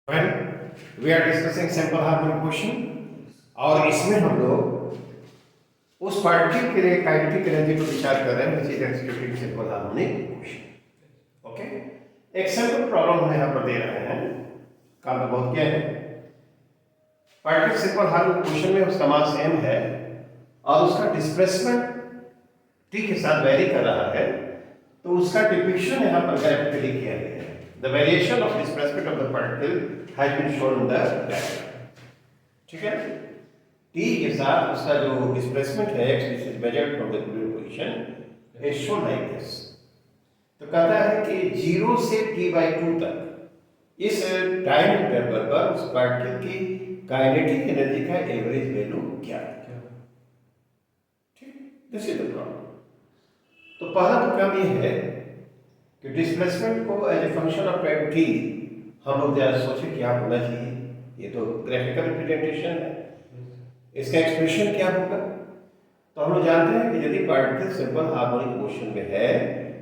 When we are discussing simple harmonic motion और इसमें हम लोग उस पार्टिकल के लिए काइनेटिक एनर्जी पर विचार कर रहे हैं which is executing simple harmonic motion. Okay, एक सिंपल प्रॉब्लम हम यहाँ पर दे रहे हैं. काम तो बहुत क्या है, पार्टिकल सिंपल हार्मोनिक मोशन में उसका मास m है और उसका डिस्प्लेसमेंट t के साथ वेरी कर रहा है, तो उसका डिपिक्शन यहाँ पर ग्राफिकली किया गया है. The variation of displacement of the particle has been shown in the diagram. ठीक है, t के साथ उसका जो डिस्प्लेसमेंट है x which is measured from the given position is shown like this. तो कहता है कि 0 से t/2 तक इस टाइम इंटरवल पर उस पार्टिकल की काइनेटिक एनर्जी का एवरेज वैल्यू क्या है. ठीक, दिस इज द प्रॉब्लम. तो पहला तो काम ये है कि डिस्प्लेसमेंट को as a function of time t हम लोग जरा सोचे क्या होना चाहिए. ये तो ग्राफिकल रिप्रेजेंटेशन है, इसका एक्सप्रेशन क्या होगा. तो हम लोग जानते हैं कि यदि पार्टिकल सिंपल हार्मोनिक मोशन में है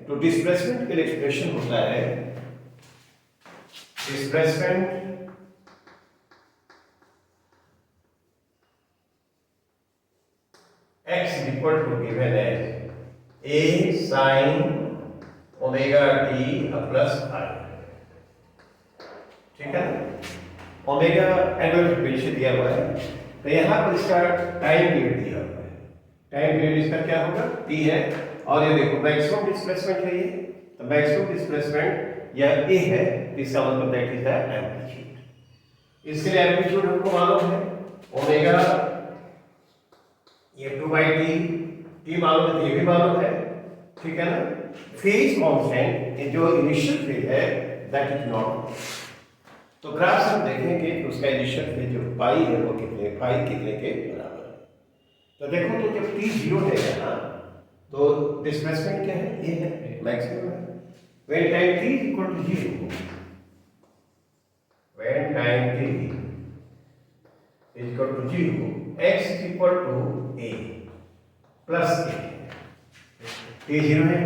तो डिस्प्लेसमेंट के लिए एक्सप्रेशन होता है displacement x equal to given as a sin omega t plus i. ठीक है, ओमेगा एंगुलर फ्रीक्वेंसी दिया हुआ है, तो यहाँ पर इसका टाइम पीरियड दिया हुआ है. टाइम पीरियड इसका क्या होगा, t है. और ये देखो मैक्सिमम डिस्प्लेसमेंट है ये, तो मैक्सिमम डिस्प्लेसमेंट यह a है, इसका मतलब दैट इज द एम्पलीट्यूड. इसके लिए एम्पलीट्यूड हमको मालूम है ओमेगा ये 2/t, t मालूम है, ये भी मालूम है. ठीक है ना. फेज कांस्टेंट जो इनिशियल फेज है दैट इज नॉट. तो ग्राफ से हम देखेंगे कि उसका इनिशियल फेज जो पाई है वो कितने के बराबर है. तो देखो, तो जब t 0 है यहाँ तो डिस्प्लेसमेंट क्या है, ये है, मैक्सिमम है. When time t is equal to 0, when time t is equal to 0, x is equal to a plus a. t 0 है,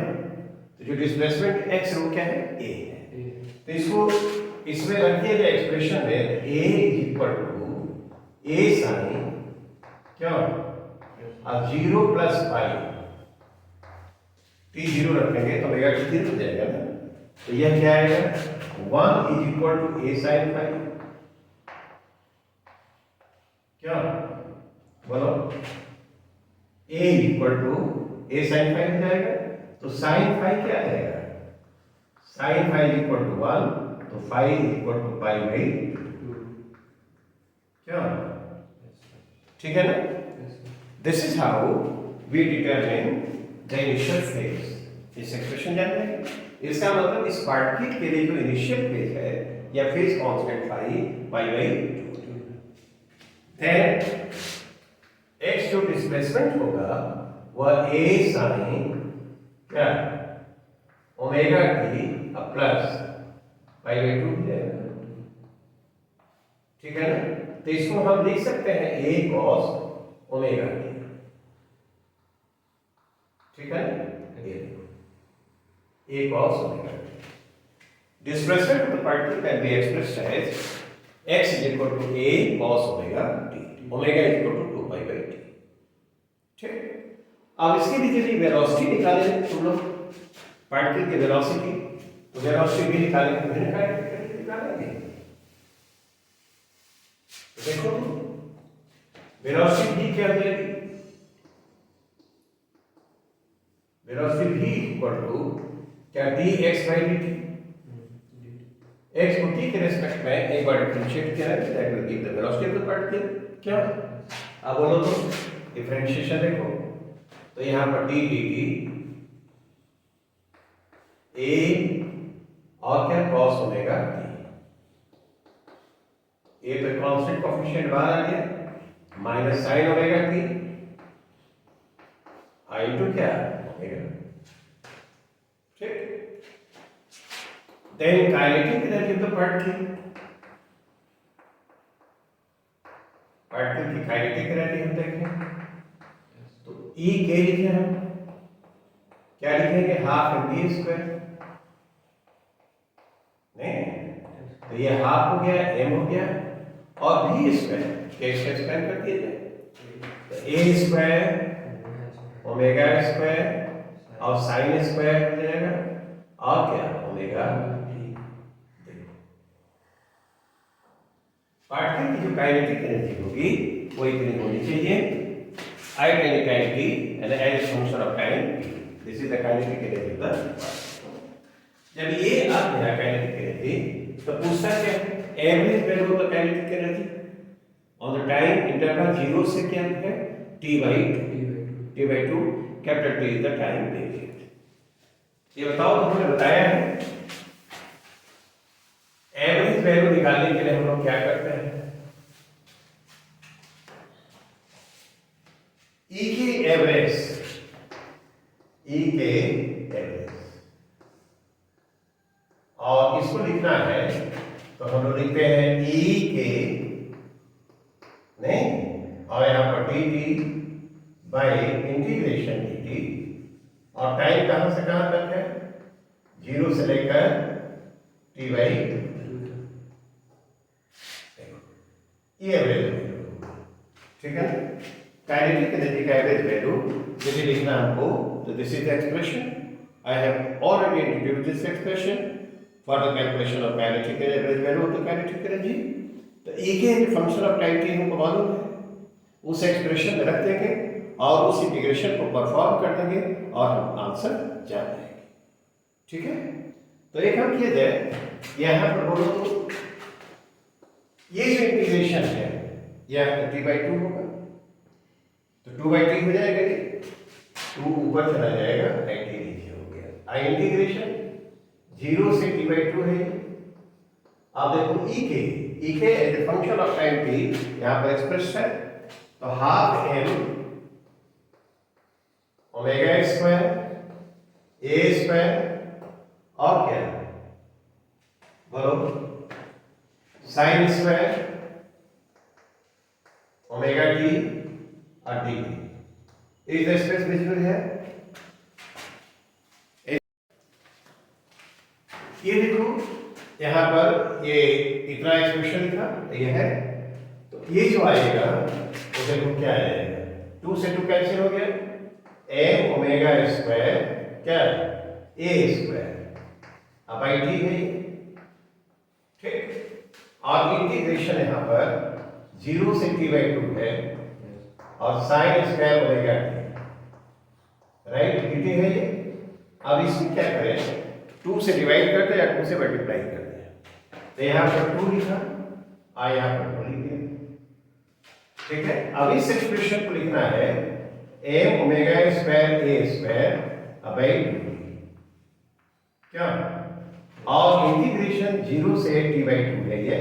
तो जो डिस्प्लेसमेंट x है वो क्या है, a है. तो इसको इसमें रखिए जो एक्सप्रेशन है a equal to a sine क्या अब 0 प्लस पाई. t 0 रखेंगे तो ओमेगा t 0 हो जाएगा ना. तो यह क्या आएगा, 1 is equal to a sine phi. क्या बोलो, a equal to a sine phi हो जाएगा. तो साइन फाई क्या आएगा, साइन फाई इक्वल टू 1, तो phi equal to pi by 2. क्या, ठीक है ना. This is how we determine the initial phase. इस एक्सप्रेशन जान रहे हैं, इसका मतलब इस पार्टिकल के लिए जो इनिशियल फेज है या phase constant pi by 2. Then x जो डिस्प्लेसमेंट होगा वह a साइन क्या omega t plus pi by 2 हो जाएगा. ठीक है ना. तो इसको हम लिख सकते हैं a cos ओमेगा t. ठीक है, a cos omega t. Displacement of the particle can be expressed as x is equal to a cos omega t. Omega is equal to 2 pi by t. ठीक. अब इसके लिए चलिए velocity निकाले तुम लोग, पार्टिकल की वेलोसिटी. तो वेलोसिटी भी निकालेंगे, तो निकालेंगे. तो देखो वेलोसिटी भी क्या हो जाएगी, वेलोसिटी भी इक्वल टू क्या dx by dt. x को t के रिस्पेक्ट में एक बार डिफरेंशिएट किया है, that will give the velocity of the particle. क्या, अब बोलो तो डिफरेंशिएशन देखो, तो यहां पर d dt a और क्या cos ओमेगा t. a पे कांस्टेंट कोएफिशिएंट बाहर आ गया, minus sin omega t i into क्या ओमेगा. ठीक. Then kinetic energy of the particle, particle की काइनेटिक एनर्जी हम देखें तो E के लिखे हम क्या लिखेंगे, हाफ mv स्क्वायर. नहीं, तो ये हाफ हो गया, m हो गया, और v स्क्वायर क्या इसका स्क्वायर कर दिया जाए, तो a स्क्वायर ओमेगा स्क्वायर और साइन स्क्वायर हो जाएगा, और क्या ओमेगा टी। पार्टिकल की जो काइनेटिक एनर्जी होगी वो इतनी होनी चाहिए, I tiny time t and as a function of time t. This is the kinetic energy of the particle. जब ये आप मेरा kinetic energy तो पूछता क्या average value of the kinetic energy on the time interval 0 से क्या है t/2 capital T is the time period. ये बताओ हमने बताया है एवरेज वैल्यू निकालने के लिए हम लोग क्या करते हैं, E के एवरेज और इसको लिखना है तो हम लोग लिखते हैं E के नहीं और यहां पर dt बाय इंटीग्रेशन dt, और टाइम कहां से कहां तक है 0 से लेकर t/2। ये एवरेज, ठीक है, काइनेटिक एनर्जी का एवरेज वैल्यू यदि लिखना हमको तो this is the expression. I have already introduced this expression for the calculation of kinetic average value of the kinetic energy. तो ए के फंक्शन ऑफ टाइम टी हमको मालूम है, उस एक्सप्रेशन में रख देंगे और उस इंटीग्रेशन को परफॉर्म कर देंगे और हम आंसर जान जाएंगे, ठीक है। तो एक हम किया जाए यहां पर बोलो तो ये जो इंटीग्रेशन है यह t/2 होगा, तो 2/t हो जाएगा, ये 2 ऊपर चला जाएगा, 90 नीचे हो गया। आई इंटीग्रेशन 0 से t/2 है। अब देखो e के as a function of time t यहां पर एक्सप्रेस है, तो half m omega square a square और क्या बोलो साइन स्क्वायर ओमेगा t और D is the space visible है। ये देखो यहां पर ये इतना एक्सप्रेशन लिखा ये है, तो ये जो आएगा वो देखो क्या आएगा, 2 से 2 कैंसिल हो गया, m ओमेगा स्क्वायर क्या a स्क्वायर, अब आई टी है ठीक, और इंटीग्रेशन यहां पर 0 से t/2 है और sign square omega T, right, dt है ये। अब इसमें क्या करें, 2 से डिवाइड करते हैं या 2 से मल्टीप्लाई करते हैं, तो यहां पर 2 लिखा और यहां पर 2 लिख दिया, ठीक है। अब इस एक्सप्रेशन को लिखना है m omega square a square bye 2 क्या, और इंटीग्रेशन 0 से t/2 है ये,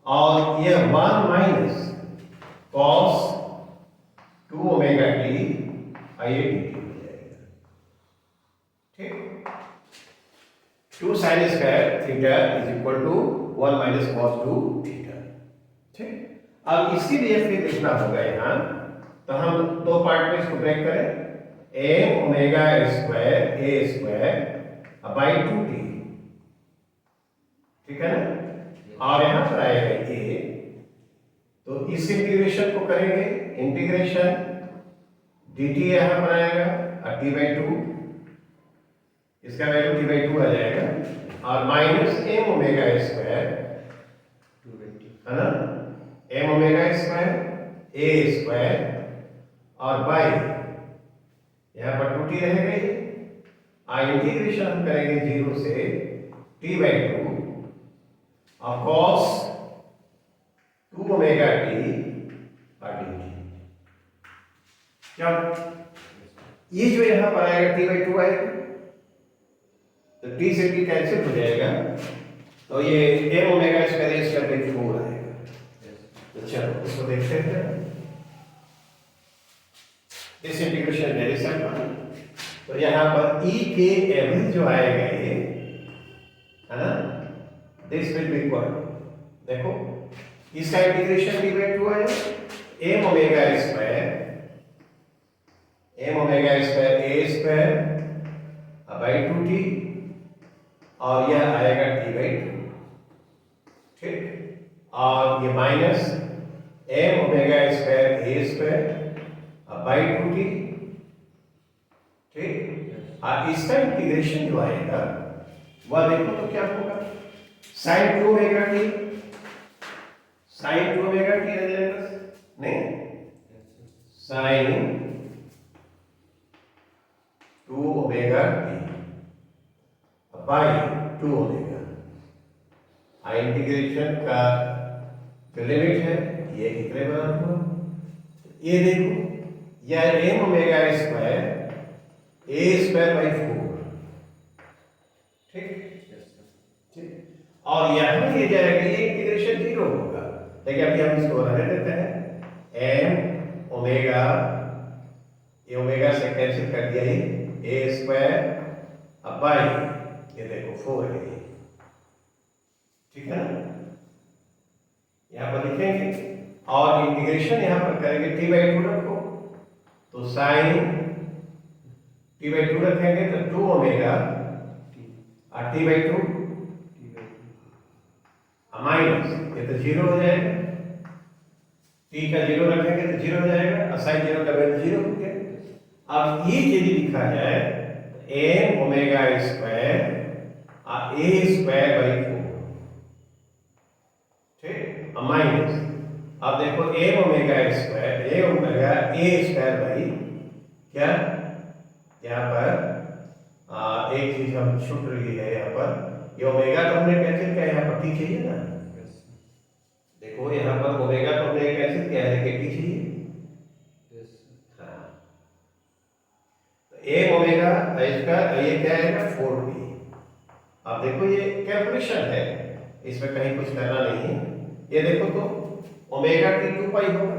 और ये 1 minus cos 2 omega T I dt हो जाएगा, ठीक। 2 sine square theta is equal to 1 minus cos 2 theta, ठीक। अब इसके लिए फिर लिखना होगा यहां, तो हम दो पार्ट में इसको ब्रेक करें, m omega square a square by 2t, ठीक है ना, और यहां पर आएगा a, तो इस इंटीग्रेशन को करेंगे, इंटीग्रेशन dt यहां पर आएगा और t/2 इसका वैल्यू t/2 आ जाएगा, और माइनस m ओमेगा स्क्वायर है ना, m omega square a square और बाय यहां पर 2t रहेगा ये, और इंटीग्रेशन हम करेंगे 0 से t/2 और cos 2 ओमेगा t और dt, क्या ये जो यहां पर आएगा t/2 आएगा, तो t से t कैंसिल हो जाएगा, तो ये m omega square a square bye 4 आएगा। तो चलो इसको देखते हैं, this integration is very simple. तो यहां पर e के एवरेज जो आएगा ये है ना, दिस विल बी इक्वल, देखो इसका इंटीग्रेशन t/2 है, m omega square a square by 2t, और यह आएगा t/2, ठीक, और ये minus M omega square A square by 2t, ठीक। और इसका इंटीग्रेशन जो आएगा वह देखो तो क्या होगा, sine 2 omega t, sine 2 omega t आ जाएगा, नहीं, sine 2 omega t by 2 omega. Integration का जो लिमिट है ये कितने बराबर हुआ, ये देखो यह M omega square A square by 4, ठीक, ठीक। और यहां ये जाएगा, ये इंटीग्रेशन 0 होगा, लेकिन अभी हम इसको रहने देते हैं। एम ओमेगा, ये ओमेगा से कैंसिल कर दिया, ये ए स्क्वायर अब बाई ये देखो 4 है, ठीक है ना, यहां पर लिखेंगे और इंटीग्रेशन यहां पर करेंगे टी बाई 2 रखो, तो साइन टी बाई 2 रखेंगे तो 2 ओमेगा और टी बाई 2 माइनस, ये तो 0 हो जाएगा, टी का 0 रखेंगे तो 0 हो जाएगा और साइन 0 का वैल्यू 0 हो गया। अब ये यदि लिखा जाए तो एम ओमेगा स्क्वायर और ए स्क्वायर बाई 4, ठीक, और माइनस, अब देखो M omega square, A omega A square by क्या, यहाँ पर एक चीज हम छूट रही है, यहाँ पर ये ओमेगा तो हमने कैंसिल किया, यहाँ पर टी चाहिए ना, देखो यहाँ पर ओमेगा तो हमने कैंसिल किया है, लेकिन टी चाहिए, हाँ, तो एम ओमेगा इसका ये क्या आएगा 4t। अब देखो ये कैलकुलेशन है, इसमें कहीं कुछ करना नहीं है, ये देखो तो ओमेगा टी 2 पाई होगा,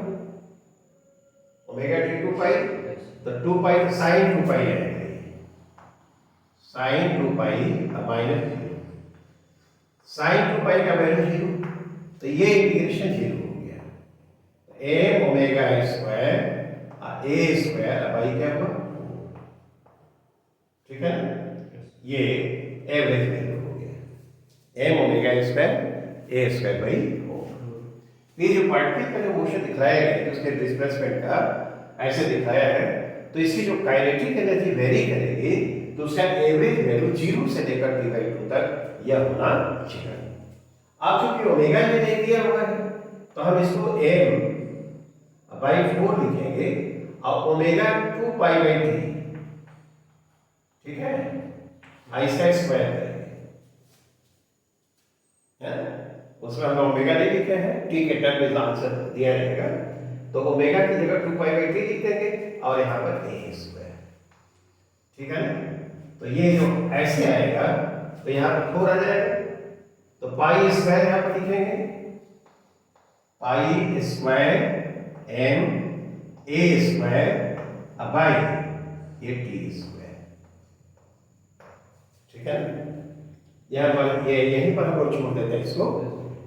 ओमेगा टी 2 पाई, तो 2 पाई तो साइन 2 पाई आएगा, साइन 2 पाई माइनस 0, साइन 2 पाई का वैल्यू 0, तो ये इंटीग्रेशन 0 हो गया। एम ओमेगा स्क्वायर और ए स्क्वायर बाई क्या हुआ, ठीक है ना, ये एवरेज वैल्यू हो गया, M omega square A square by 4। ये जो पार्टिकल का जो मोशन दिखाया गया, उसके डिस्प्लेसमेंट का ऐसे दिखाया है, तो इसकी जो काइनेटिक एनर्जी वेरी करेगी, तो उसका एवरेज वैल्यू 0 से लेकर टी बाई 2 तक यह होना चाहिए। अब चूंकि ओमेगा में नहीं दिया हुआ है, तो हम इसको एम बाई 4 लिखेंगे और ओमेगा 2 पाई बाई 3, ठीक है, इसका स्क्वायर करेंगे, उसमें हम ओमेगा नहीं लिखे हैं, टी के टर्म में आंसर दिया रहेगा, तो ओमेगा की जगह 2 पाई बाई 3 लिख देंगे और यहाँ पर ए स्क्वायर, ठीक है ना। तो ये जो ऐसे आएगा तो यहाँ पर 4 आ जाएगा, तो पाई स्क्वायर यहाँ पर लिखेंगे, pi square M A square by ये टी स्क्वायर, ठीक है ना। यहाँ पर ये यहीं पर हम लोग छोड़ देते हैं इसको,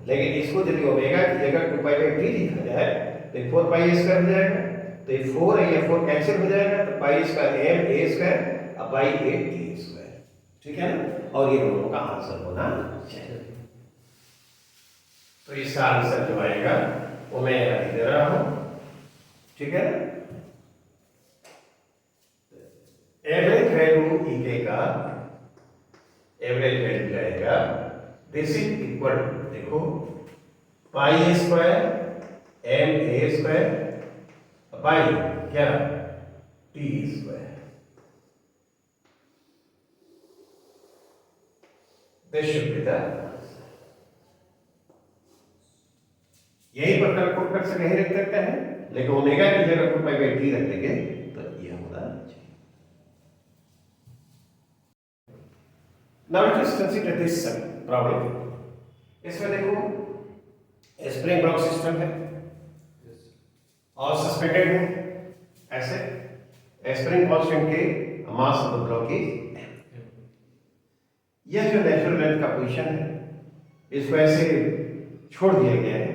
लेकिन इसको यदि ओमेगा की जगह 2 पाई बाई 3 लिखा जाए तो 4 पाई स्क्वायर हो जाएगा, तो ये 4 है, ये 4 कैंसिल हो जाएगा, तो pi square M A square by A T square, ठीक है ना, और ये दोनों का आंसर होना चाहिए। तो इसका आंसर जो आएगा वो मैं यहाँ लिख दे रहा हूं, ठीक है ना। एवरेज वैल्यू ईके का एवरेज वैल्यू जाएगा, दिस इज इक्वल टू, देखो pi square M A square by क्या t square, this should be the answer. यही पर कैलकुलेट कर सके नहीं रख सकते हैं, लेकिन ओमेगा की जगह 2 पाई बाई टी रख देंगे तो ये होना चाहिए। Now let us consider this problem. इसमें देखो स्प्रिंग ब्लॉक सिस्टम है और सस्पेंडेड है ऐसे, स्प्रिंग कांस्टेंट के mass of the block is, यह जो नेचुरल लेंथ का पोजीशन है इसको ऐसे छोड़ दिया गया है,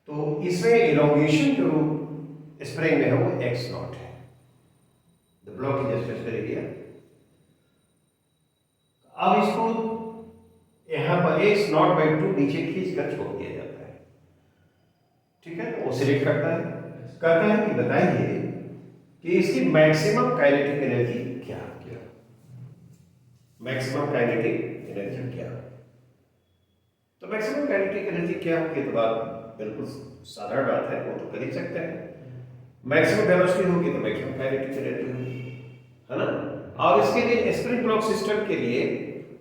तो इसमें इलोंगेशन जो स्प्रिंग में है वो x नॉट है, the block is just area. अब इसको यहाँ पर x नॉट बाई 2 नीचे खींच कर छोड़ दिया जाता है, ठीक है। तो ऑसिलेट करता है कि बताइए कि इसकी मैक्सिमम काइनेटिक एनर्जी क्या, मैक्सिमम काइनेटिक एनर्जी क्या। तो मैक्सिमम काइनेटिक एनर्जी क्या होगी, तो बात बिल्कुल साधारण बात है, वो तो कर ही सकते हैं। मैक्सिमम वेलोसिटी होगी तो मैक्सिमम काइनेटिक एनर्जी होगी, है ना। और इसके लिए स्प्रिंग ब्लॉक सिस्टम के लिए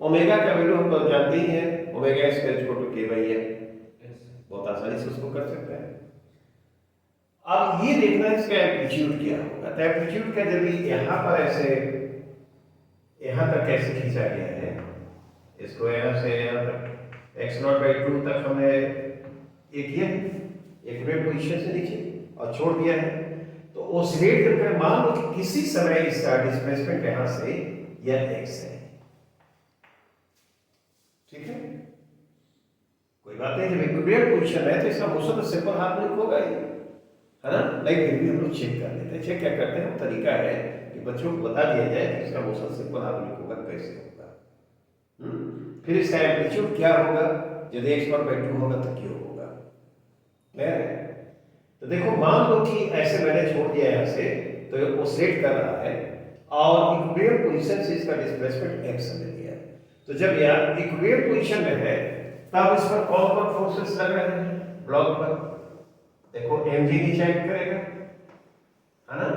ओमेगा का वैल्यू हम तो जानते ही हैं, omega square equal to k by l, बहुत आसानी से उसको कर सकते हैं। अब ये देखना है इसका एम्पलीट्यूड क्या होगा। तो एम्पलीट्यूड का जब यहाँ पर ऐसे यहाँ तक कैसे खींचा गया है, इसको यहाँ से यहाँ तक x नॉट बाई 2 तक हमने ये किया एक वेव पोजीशन से नीचे और छोड़ दिया है। तो ऑसिलेट करके मान लो कि किसी समय इसका डिस्प्लेसमेंट यहाँ से यह x है, ठीक है। कोई बात नहीं, जब इक्विलिब्रियम पोजीशन है तो इसका मोशन तो सिंपल हार्मोनिक होगा ही, है ना। लेकिन फिर भी हम लोग चेक कर लेते हैं। चेक क्या करते हैं, तरीका है कि बच्चों को बता दिया जाए कि इसका मोशन सिंपल हार्मोनिक होगा कैसे होगा। फिर इसका एम्पलीट्यूड क्या होगा, यदि x नॉट बाई 2 होगा तो क्यों होगा, क्लियर है। तो देखो मान लो कि ऐसे मैंने छोड़ दिया यहाँ से, तो ये ऑसिलेट कर रहा है और इक्विलिब्रियम पोजीशन से इसका डिस्प्लेसमेंट x ले लिया। तो जब यह इक्विलिब्रियम पोजीशन में है तब इस पर कौन कौन फोर्सेस लग रहे हैं ब्लॉक पर, देखो mg नीचे एक्ट करेगा, है ना।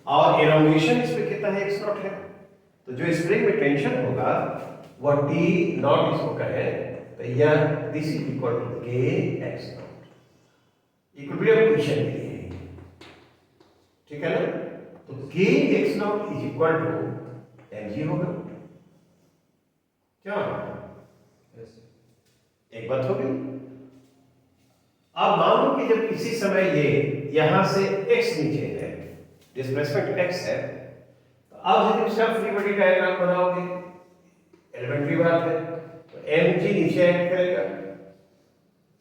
और एलोंगेशन इस पे कितना है, x नॉट है। तो जो स्प्रिंग में टेंशन होगा वह t नॉट इसको कहे, तो यह this is equal to k x naught, equilibrium position के लिए, ठीक है ना। तो k x naught is equal to mg होगा, क्या एक बात हो गई। अब मान लो कि जब किसी समय ये यहां से x नीचे है, डिस्प्लेसमेंट x है, तो अब यदि इसका फ्री बॉडी डायग्राम बनाओगे, एलिमेंट्री बात है, तो mg नीचे एक्ट करेगा,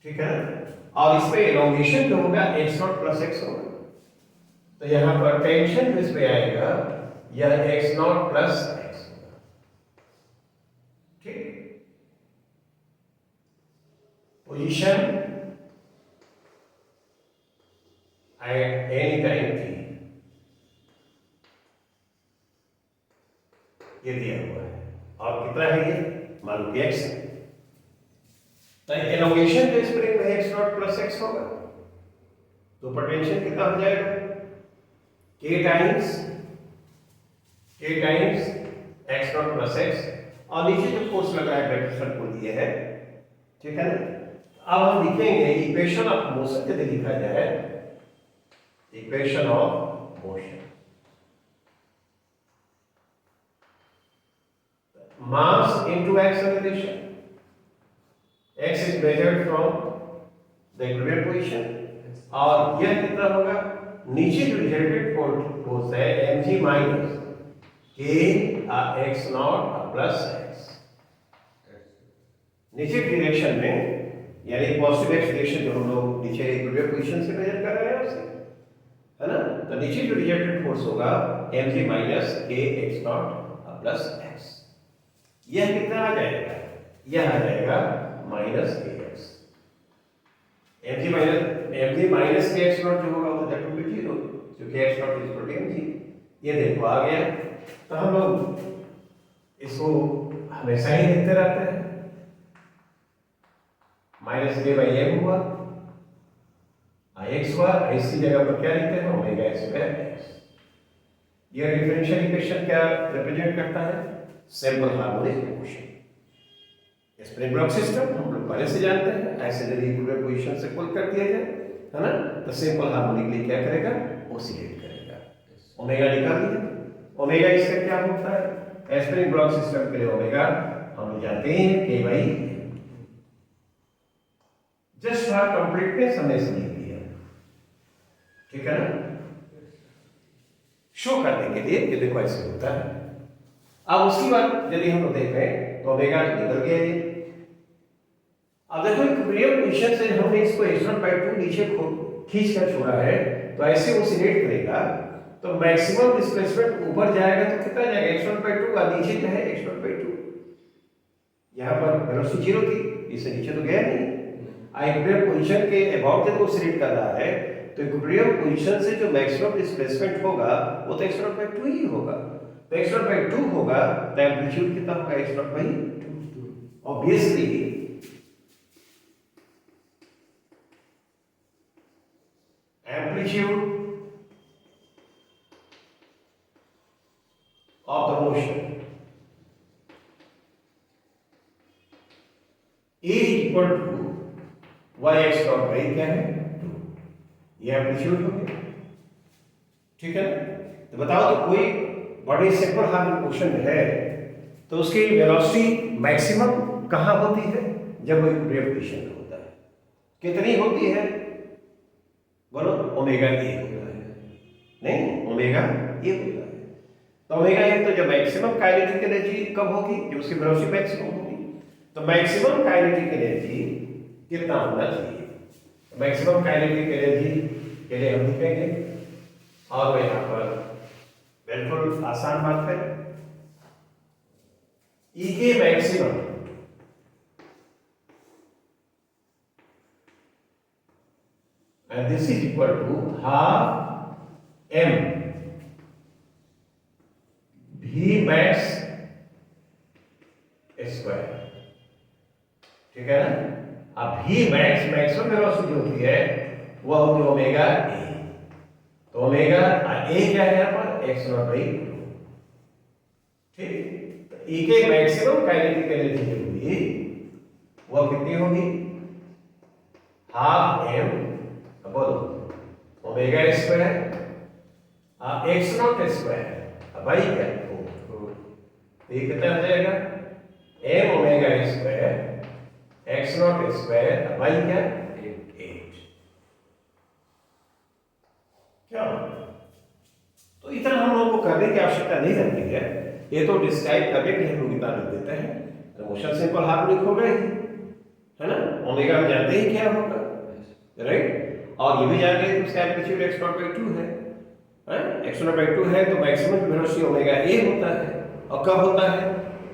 ठीक है ना। और इसमें एलोंगेशन जो होगा x नॉट प्लस x होगा। तो यहां पर टेंशन जो इसमें आएगा यह x नॉट प्लस x होगा, ठीक। Position at any time t, ये दिया हुआ है और कितना है ये, मान लो x है। तो एलोंगेशन जो स्प्रिंग में x नॉट प्लस x होगा, तो पोटेंशियल कितना हो जाएगा, k times x not plus x, और नीचे जो फोर्स लगा है ग्रेविटेशन को दिए है, ठीक है ना। अब हम लिखेंगे इक्वेशन ऑफ मोशन, यदि लिखा जाए equation of motion, mass into acceleration, x is measured from the equilibrium position, और यह कितना होगा, नीचे जो रिजल्टेंट फोर्स है mg minus k x not plus x, नीचे डायरेक्शन में, यानी पॉजिटिव x डायरेक्शन जो हम लोग नीचे इक्विलिब्रियम पोजीशन से मेजर कर रहे हैं उसे, है ना। तो नीचे जो रिजल्टेंट फोर्स होगा mg minus k x not plus x, यह कितना आ जाएगा, यह आ जाएगा minus kx, mg minus kx not जो होगा वो तो दैट विल बी 0, क्योंकि x naught is equal to mg। ये देखो आ गया। तो हम लोग इसको हमेशा ही लिखते रहते हैं, माइनस k बाई m हुआ, x हुआ, इसी जगह पर क्या लिखते हैं, ओमेगा स्क्वायर x। यह डिफरेंशियल इक्वेशन क्या रिप्रेजेंट करता है, simple harmonic motion. Spring block system हम लोग पहले से जानते हैं, ऐसे यदि इक्विलिब्रियम पोजीशन से पुल कर दिया जाए, है ना, तो सिंपल हार्मोनिकली क्या करेगा, ऑसिलेट करेगा। ओमेगा निकाल दिया, ओमेगा इसका क्या होता है, स्प्रिंग ब्लॉक सिस्टम के लिए ओमेगा हम जानते हैं k by m। Just for completeness हमने इसे लिख दिया, ठीक है ना, शो करने के लिए। ये देखो ऐसे होता है। अब उसकी बात यदि हम लोग देखें तो ओमेगा निकल गया ये। अब देखो इक्विलिब्रियम पोजीशन से हमने इसको x0 बाई 2 नीचे खींच कर छोड़ा है, तो ऐसे ऑसिलेट करेगा, तो मैक्सिमम डिस्प्लेसमेंट ऊपर जाएगा तो कितना जाएगा, x0 बाई 2, और नीचे जो है x0 बाई 2। यहाँ पर वेलोसिटी 0 थी, इससे नीचे तो गया नहीं। इक्विलिब्रियम पोजीशन के अबाउट जब ऑसिलेट कर रहा है तो इक्विलिब्रियम पोजीशन से जो मैक्सिमम डिस्प्लेसमेंट होगा वो तो x0/2 ही होगा। तो x0/2 होगा तो एम्पलीट्यूड कितना होगा? x0/2। Obviously amplitude of the motion A equal to y(x0/2) क्या है? 2। ये एम्पलीट्यूड हो गया, ठीक है ना? तो बताओ, तो कोई बड़ी सिंपल हार्मोनिक मोशन में है तो उसकी वेलोसिटी मैक्सिमम कहाँ होती है? जब वो इक्विलिब्रियम पोजीशन में होता है। कितनी होती है? बोलो। ओमेगा ए होता है, नहीं ओमेगा ए होता है। तो ओमेगा ए तो जब मैक्सिमम काइनेटिक एनर्जी कब होगी? जब उसकी वेलोसिटी मैक्सिमम होगी। तो मैक्सिमम काइनेटिक एनर्जी कितना होना चाहिए? मैक्सिमम काइनेटिक एनर्जी के लिए हम लिखेंगे, और मैं यहाँ पर बिल्कुल आसान बात है, ई के maximum and this is equal to half m v max square, ठीक है ना? अब v max मैक्सिमम वेलोसिटी होती है वो होती है ओमेगा ए। तो ओमेगा ए क्या है यहाँ पर? x0/2। ठीक, तो e के मैक्सिमम काइनेटिक एनर्जी जो होगी वो कितनी होगी? हाफ m, बोलो, omega square x0 square by क्या? 4। तो ये कितना हो जाएगा? m omega square x0 square by क्या? 8। क्या? तो इतना हम लोगों को करने की आवश्यकता नहीं रहती है, ये तो डिस्क्राइब करने के लिए हम लोग इतना लिख देते हैं। तो मोशन सिंपल हार्मोनिक हो गए, है ना? ओमेगा हम जानते ही क्या होगा, राइट? और ये भी जानते हैं कि उसका एम्पलीट्यूड x0/2 है, x0/2 है तो मैक्सिमम वेलोसिटी ओमेगा ए होता है। और कब होता है?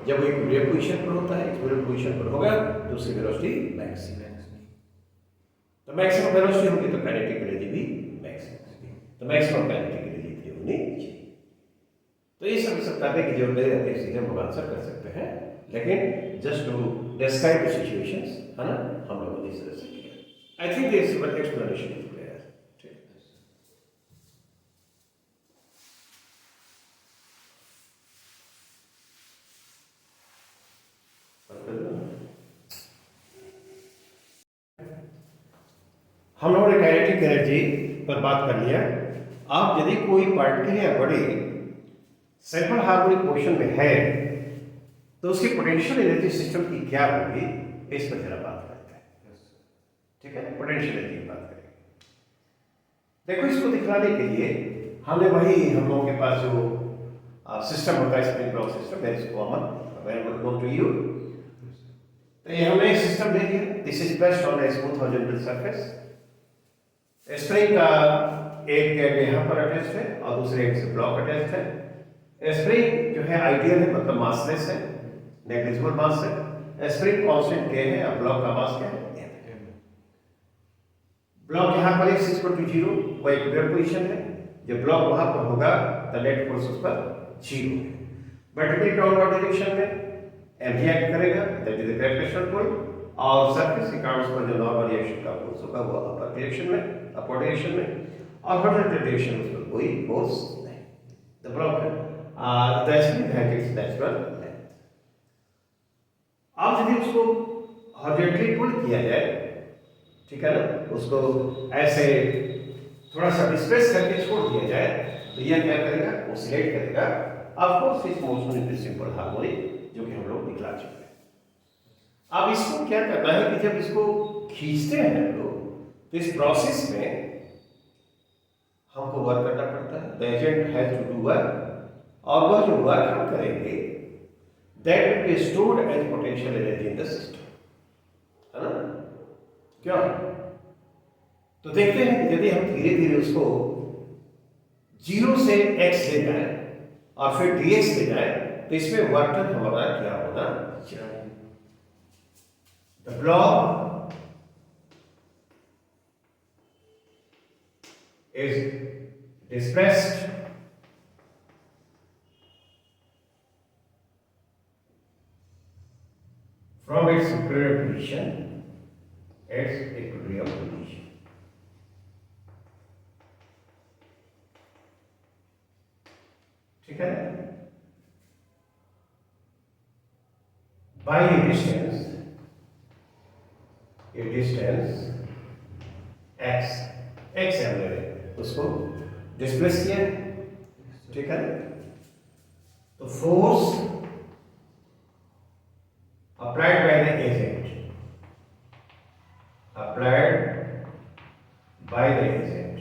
जब वो इक्विलिब्रियम पोजीशन पर होता है। इक्विलिब्रियम पोजीशन पर होगा तो उसकी वेलोसिटी मैक्सिमम। तो मैक्सिमम वेलोसिटी होगी तो काइनेटिक एनर्जी भी मैक्सिमम होगी। तो मैक्सिमम काइनेटिक एनर्जी इतनी होनी चाहिए। तो ये सब करने की जरूरत नहीं रहती, सीधे हम आंसर कर सकते हैं, लेकिन just to describe the situations, है ना, हम लोगों ने इस तरह से किया। I think this explanation is clear. हम लोगों ने काइनेटिक एनर्जी पर बात कर लिया। अब यदि कोई पार्टिकल या बॉडी सिंपल हार्मोनिक मोशन में है तो उसकी पोटेंशियल एनर्जी सिस्टम की क्या होगी, इस पर जरा बात करते हैं। ठीक है, पोटेंशियल एनर्जी की बात करेंगे। देखो, इसको दिखलाने के लिए हमने वही हम लोगों के पास जो सिस्टम होता है, spring block system, that is common available known to you. तो ये हमने सिस्टम ले लिया। This is based on a smooth horizontal surface. Spring का एक यहाँ पर अटैच्ड है और दूसरे एक से ब्लॉक अटैच्ड है। स्प्रिंग जो है आइडियल है, मतलब मासलेस है, नेग्लिजिबल मास है। स्प्रिंग कांस्टेंट K है और ब्लॉक का मास क्या है? ब्लॉक यहाँ पर x = 0 वो इक्विलिब्रियम पोजीशन है। जब ब्लॉक वहां पर होगा तो नेट फोर्स उस पर 0 है। वर्टिकली डाउनवर्ड डायरेक्शन में mg एक्ट करेगा, that is the gravitational pull, और सरफेस के कारण पर जो नॉर्मल रिएक्शन का फोर्स होगा वो अपर डायरेक्शन में, अपवर्ड डायरेक्शन में, और हॉरिजॉन्टल डायरेक्शन में कोई फोर्स नहीं। The block the spring has its natural length. अब यदि उसको हॉरिजॉन्टली पुल किया जाए, ठीक है ना, उसको ऐसे थोड़ा सा डिस्प्लेस करके छोड़ दिया जाए तो यह क्या करेगा? ऑसिलेट करेगा। ऑफ कोर्स इस मोशन इज सिंपल हार्मोनिक, जो कि हम लोग दिखला चुके हैं। अब इसको क्या करना है कि जब इसको खींचते हैं हम लोग तो इस प्रोसेस में हमको वर्क करना पड़ता है। The agent has to do work, और वह जो वर्क हम करेंगे that will be stored as potential energy in the system, है ना? क्या? तो देखते हैं कि यदि हम धीरे धीरे उसको 0 से x ले जाए और फिर dx ले जाए तो इसमें वर्क डन हमारा क्या होना चाहिए? the blob is displaced from its equilibrium position, ठीक है, by a distance x, x है हमने उसको डिस्प्लेस किया, ठीक है। तो force applied by the agent,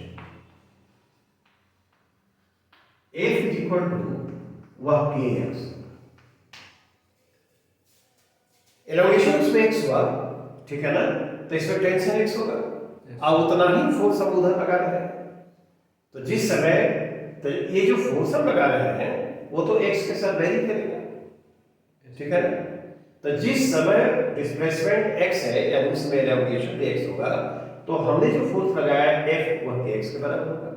F is equal to वह kx, एलोंगेशन उसमें x हुआ, ठीक है ना, तो इसमें टेंशन x होगा, अब उतना ही फोर्स हम उधर लगा रहे हैं, तो जिस समय, तो ये जो फोर्स हम लगा रहे हैं वो तो x के साथ वेरी करेगा, ठीक है ना। तो जिस समय डिस्प्लेसमेंट x है या उसमें एलोंगेशन x होगा, तो हमने जो फोर्स लगाया F वह kx के बराबर होगा।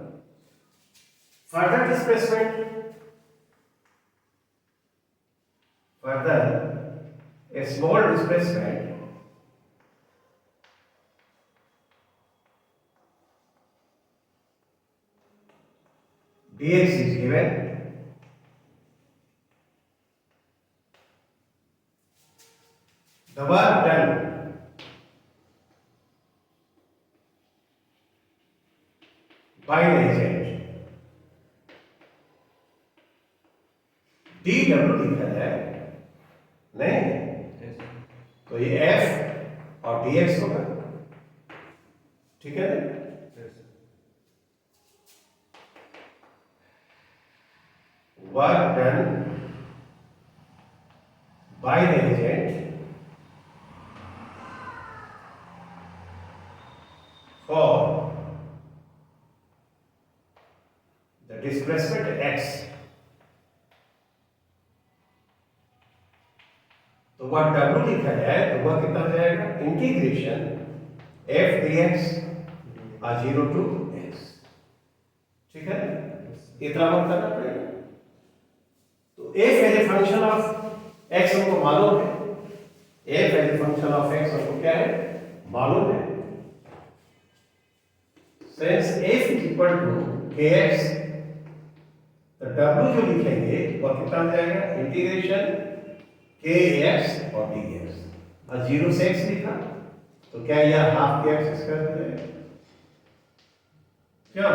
Further displacement, a small displacement dx is given, the work done by the agent dw लिखा है नहीं, तो ये F और dx होगा, ठीक है ना। Work done by the agent for the displacement x, तो वह W लिखा है, तो वह कितना हो जाएगा, इंटीग्रेशन f dx और 0 to x, ठीक है, इतना वक्त करना पड़ेगा। तो f as a function of x हमको मालूम है, f as a function of x हमको क्या है, मालूम है। Since f is equal to kx, तो w जो लिखेंगे वह कितना हो जाएगा, इंटीग्रेशन kx और dx, और 0 से x लिखा, तो क्या यह हाफ kx स्क्वायर हो जाएगा, क्या,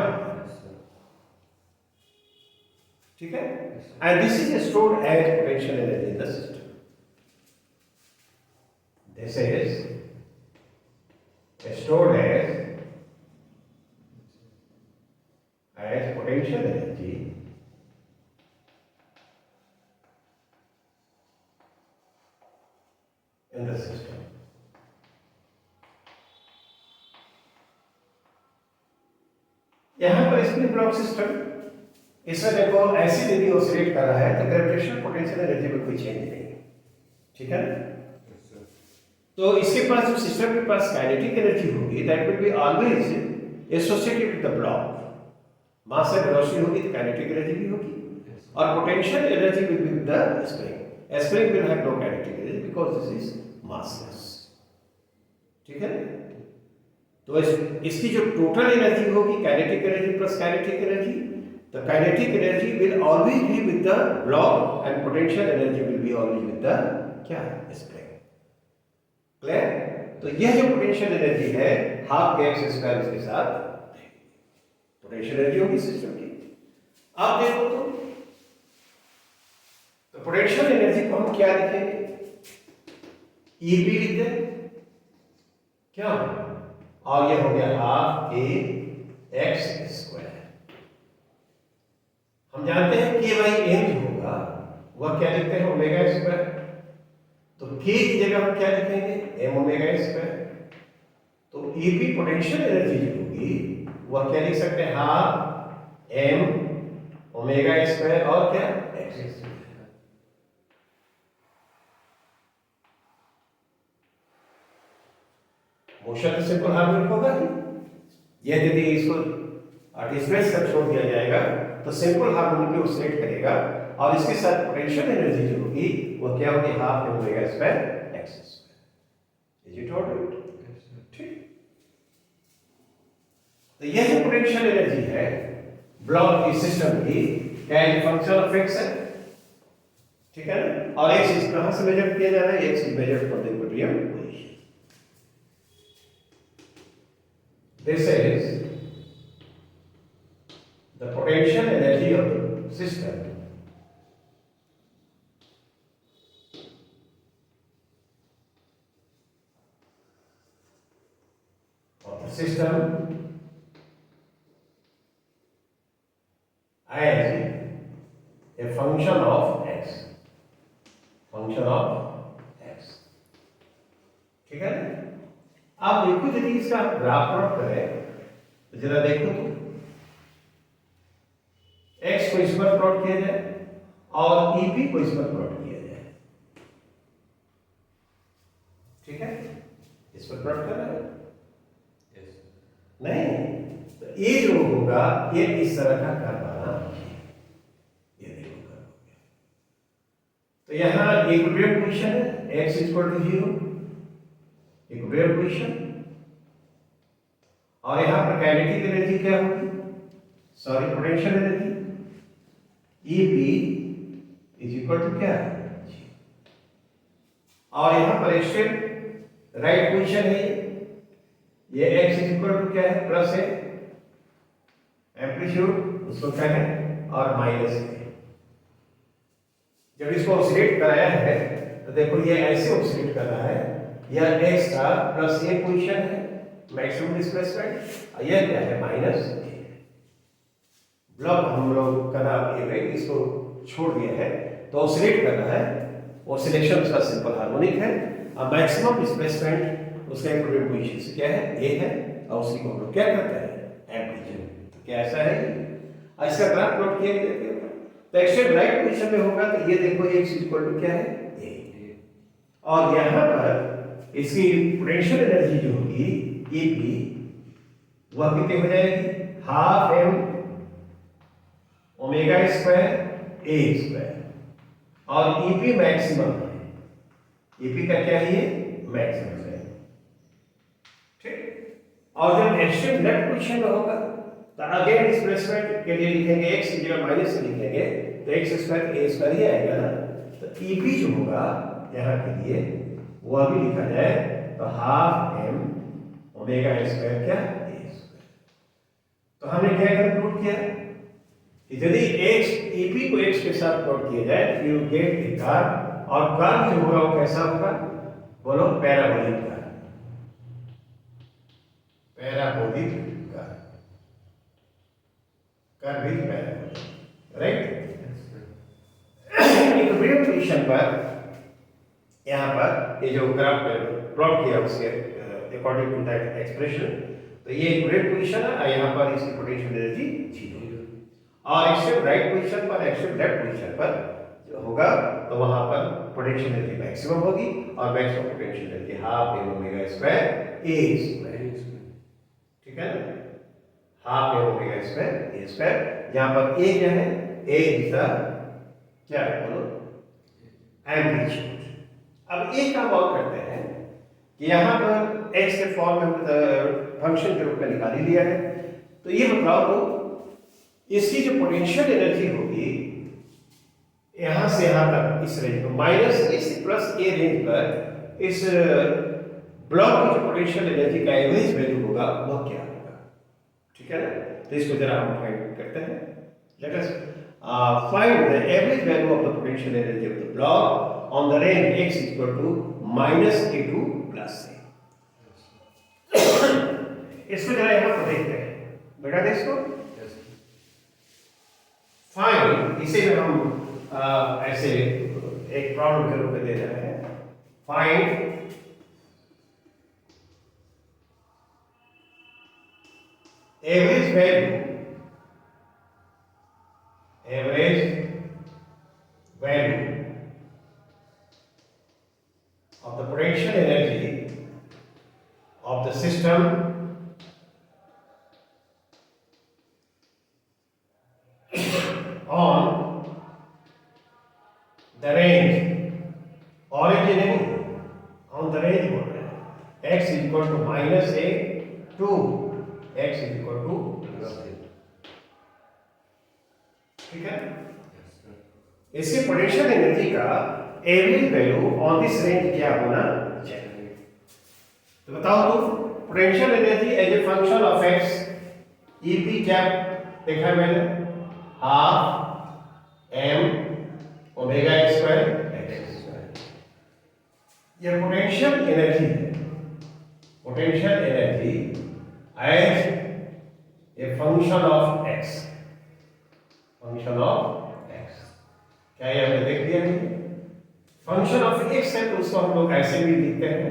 ठीक है। And this is stored as potential energy in the system, this is stored as potential energy in the system. यहां पर स्प्रिंग ब्लॉक सिस्टम, इसमें देखो ऐसी यदि ऑसिलेट कर रहा है तो ग्रेविटेशनल पोटेंशियल एनर्जी में कोई चेंज नहीं है, ठीक है। तो इसके पास जो सिस्टम के पास काइनेटिक एनर्जी होगी, that will be always associated with the block, mass and velocity होगी तो काइनेटिक एनर्जी भी होगी, और potential energy will be with the spring, spring will have no kinetic energy because this is massless, ठीक है। तो इसकी जो टोटल एनर्जी होगी, kinetic energy plus kinetic energy, तो kinetic energy will always be with the block and potential energy will be always with the क्या, spring, clear. तो यह जो पोटेंशियल एनर्जी है हाफ kx स्क्वायर इसके साथ पोटेंशियल एनर्जी होगी सिस्टम की। आप देखो तो पोटेंशियल एनर्जी को हम क्या लिखेंगे, EB लिखते हैं क्या, और ये हो गया हाफ kx स्क्वायर। हम जानते हैं कि भाई m जो होगा वह क्या लिखते हैं, ओमेगा स्क्वायर, तो k की जगह हम क्या लिखेंगे, m ओमेगा स्क्वायर। तो EB पोटेंशियल एनर्जी जो होगी वह क्या लिख सकते हैं, हाफ m ओमेगा स्क्वायर और क्या, x स्क्वायर। मोशन तो सिंपल हार्मोनिक होगा ही। यदि इसको डिस्प्लेस कर छोड़ दिया जाएगा तो सिंपल हार्मोनिक में ऑसिलेट करेगा और इसके साथ पोटेंशियल एनर्जी जो होगी वो क्या होगी, half omega square x square. Is it alright? ठीक। तो यह जो पोटेंशियल एनर्जी है ब्लॉक की सिस्टम की, क्या है, फंक्शन ऑफ एक्स है, ठीक है ना। और एक्स कहां से मेजर किया जा रहा है, x is measured from the equilibrium position. This is the potential energy of the system as a function of x, function of x, ठीक है। आप देखो यदि इसका ग्राफ प्लॉट करें तो जरा देखो तो x को इस पर प्लॉट किया जाए और EP को इस पर प्लॉट किया जाए, ठीक है। इस पर प्लॉट कर रहे हैं yes. नहीं तो ये जो होगा ये इस तरह का कर्व बना, ये देखो कर्व हो गया। तो यहां इक्विलिब्रियम पोजीशन है, x equal to 0, equilibrium position. और यहां पर काइनेटिक एनर्जी क्या होगी, sorry potential energy EP is equal to क्या, और यहां पर एक्सट्रीम राइट पोजीशन है, ये x इज इक्वल टू क्या है, प्लस है, एम्पलीट्यूड उसको क्या है और माइनस है। जब इसको ऑसिलेट कराया है तो देखो ये ऐसे ऑसिलेट कर रहा है, यह x का प्लस ए पोजीशन है मैक्सिमम डिस्प्लेसमेंट, और यह क्या है माइनस ए। ब्लॉक हम लोग का नाम ए है, इसको छोड़ दिया है तो ऑसिलेट कर रहा है, ऑसिलेशन उसका सिंपल हार्मोनिक है, और मैक्सिमम डिस्प्लेसमेंट उसका इक्विलिब्रियम पोजीशन से क्या है ए है, और उसी को हम लोग क्या करते हैं एम्पलीट्यूड। तो क्या ऐसा है, और इसका ग्राफ प्लॉट किया गया तो एक्सट्रीम राइट पोजीशन में होगा तो ये देखो x इक्वल टू क्या है ए, और यहां पर इसकी पोटेंशियल एनर्जी जो होगी EP वह कितनी हो जाएगी, हाफ m ओमेगा स्क्वायर ए स्क्वायर, और EP मैक्सिमम है, EP का क्या है ये मैक्सिमम है, ठीक। और जब एक्सट्रीम लेफ्ट पोजीशन में होगा तो अगेन डिस्प्लेसमेंट के लिए लिखेंगे x की जगह माइनस से लिखेंगे तो x स्क्वायर ए स्क्वायर ही आएगा ना। तो EP जो होगा यहाँ के लिए वह भी लिखा जाए तो हाफ m ओमेगा स्क्वायर क्या ए स्क्वायर। तो हमने क्या कंक्लूड किया कि यदि x EP को x के साथ प्लॉट किया जाए तो यू गेट ए कर्व, और कर्व जो होगा वो कैसा होगा, बोलो parabolic curve, parabolic curve, curve is parabolic, right. Equilibrium position पर यहाँ पर ये जो ग्राफ प्लॉट किया उसके अकॉर्डिंग टू दैट एक्सप्रेशन, तो ये इक्विलिब्रियम पोजीशन है, यहाँ पर इसकी पोटेंशियल एनर्जी 0, और एक्सट्रीम राइट पोजीशन पर एक्सट्रीम लेफ्ट पोजीशन पर जो होगा तो वहां पर पोटेंशियल एनर्जी मैक्सिमम होगी, और maximum potential energy half m omega square ए स्क्वायर, ठीक है ना, हाफ m ओमेगा स्क्वायर ए स्क्वायर। यहां पर a क्या है, a इज द क्या है बोलो एम्पलीट्यूड। अब a का वर्क करते हैं कि यहां पर x के फॉर्म में फंक्शन के रूप में निकाल ही लिया है, तो ये बताओ तो इसकी जो पोटेंशियल एनर्जी होगी यहां से यहां तक इस रेंज में माइनस ए से प्लस ए रेंज पर इस ब्लॉक की जो पोटेंशियल एनर्जी का एवरेज वैल्यू होगा वह क्या होगा, ठीक है ना। तो इसको जरा हम फाइंड करते हैं, let us find the average value of the potential energy of the block on the range x equal to -a to +a। इसको जरा यहां पर देखते हैं बेटा, देखो फाइंड, इसे में हम ऐसे एक प्रॉब्लम के रूप में दे रहे हैं, find average value of the potential energy of the on the range, orange नहीं, ऑन द रेंज बोल रहे हैं, x इक्वल टू -a टू x इक्वल टू, ठीक है। इसके पोटेंशियल एनर्जी का average value on this range क्या होना चाहिए? तो बताओ तो, potential energy as a function of x, EP क्या देखा है मैंने, half m omega square x square. ये पोटेंशियल एनर्जी है, potential energy as a function of x, function of x। क्या ये हमने देख लिया है? फंक्शन ऑफ x है तो उसको हम लोग ऐसे भी लिखते हैं,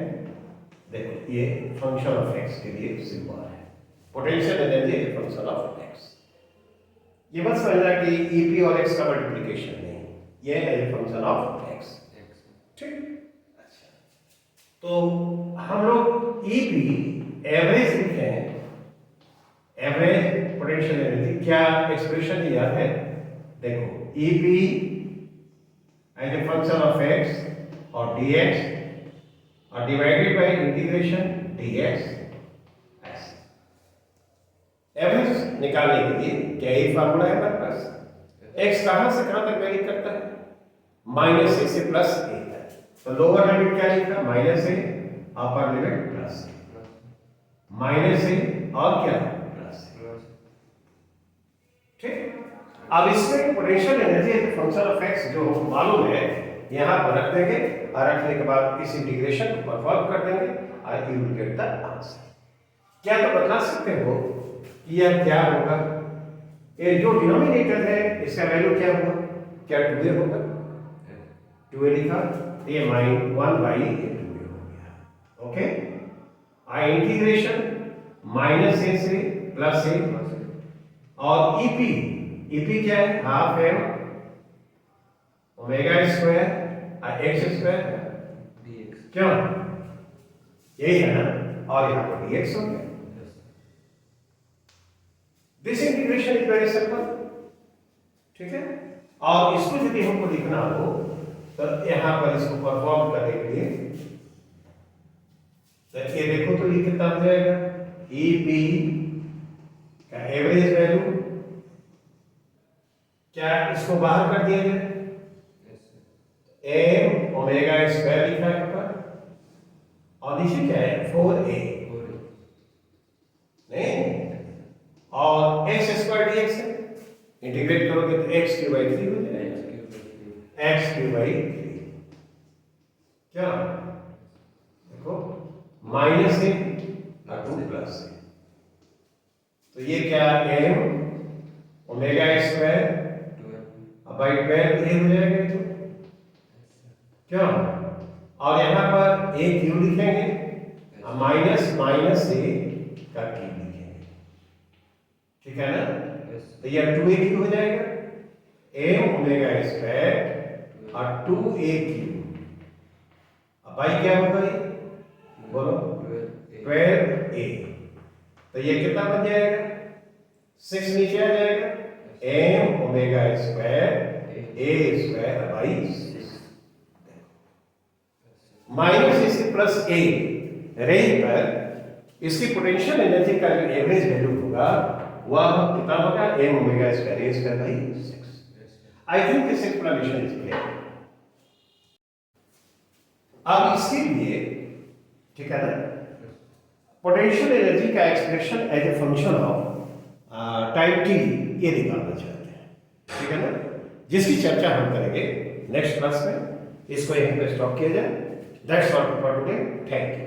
देखो ये फंक्शन ऑफ x के लिए सिंबल है, potential energy is function of x। ये मत समझना कि EP और x का मल्टीप्लिकेशन नहीं, ये है फंक्शन ऑफ x, ठीक। अच्छा, तो हम लोग EP एवरेज लिखें, एवरेज पोटेंशियल एनर्जी, क्या एक्सप्रेशन याद है? देखो EP as a function of x और dx और डिवाइडेड बाय इंटीग्रेशन dx, ऐसे एवरेज निकालने के लिए क्या ही फार्मूला है हमारे पास, x कहां से कहां तक वेरी करता है, -a से +a तक। तो लोअर लिमिट क्या लिखा, -a, upper limit +a, -a और क्या +a, ठीक। अब इसमें potential energy function of x जो मालूम है यहां पर रख देंगे, और रखने के बाद इस इंटीग्रेशन को परफॉर्म कर देंगे और you will get the answer. क्या तो बता सकते हो कि यह क्या होगा? ये जो डिनोमिनेटर है इसका वैल्यू क्या होगा? क्या 2a होगा? 2a लिखा, ये -1/a 2a हो गया, ओके। आई इंटीग्रेशन -a से +a, और EP क्या है, हाफ m ओमेगा स्क्वायर और x स्क्वायर dx, क्यों यही है ना, और यहां पर dx हो गया। This integration is very simple, ठीक है। और इसको यदि हमको लिखना हो तो यहां पर इसको परफॉर्म करने के लिए तो ये देखो तो ये कितना हो जाएगा, EP का एवरेज वैल्यू, क्या इसको बाहर कर दिया जाए, m ओमेगा स्क्वायर लिखा है ऊपर, और नीचे क्या है 4a, नहीं, और x स्क्वायर dx है, इंटीग्रेट करोगे तो x³ 3 हो जाएगा, x³3, क्या देखो -a और 2+a, तो ये क्या m omega square by 12a हो जाएगा, तो क्यों, और यहां पर a क्यूब लिखेंगे, माइनस a का क्यूब लिखेंगे, ठीक है ना। तो यह 2a क्यूब हो जाएगा, m ओमेगा स्क्वायर और 2a क्यूब, अब भाई क्या होगा ये बोलो, 12a, तो ये कितना बन जाएगा, 6 नीचे आ जाएगा, m omega square a square by 6, -a से +a रेंज पर इसकी पोटेंशियल एनर्जी का जो एवरेज वैल्यू होगा वह कितना होगा, m omega square a square by 6। I think this explanation is clear. अब इसके लिए, ठीक है ना, पोटेंशियल एनर्जी का expression as a function of time t ये निकालना चाहते हैं, ठीक है ना, जिसकी चर्चा हम करेंगे नेक्स्ट क्लास में। इसको यहीं पे स्टॉप किया जाए। That's all for today, thank you.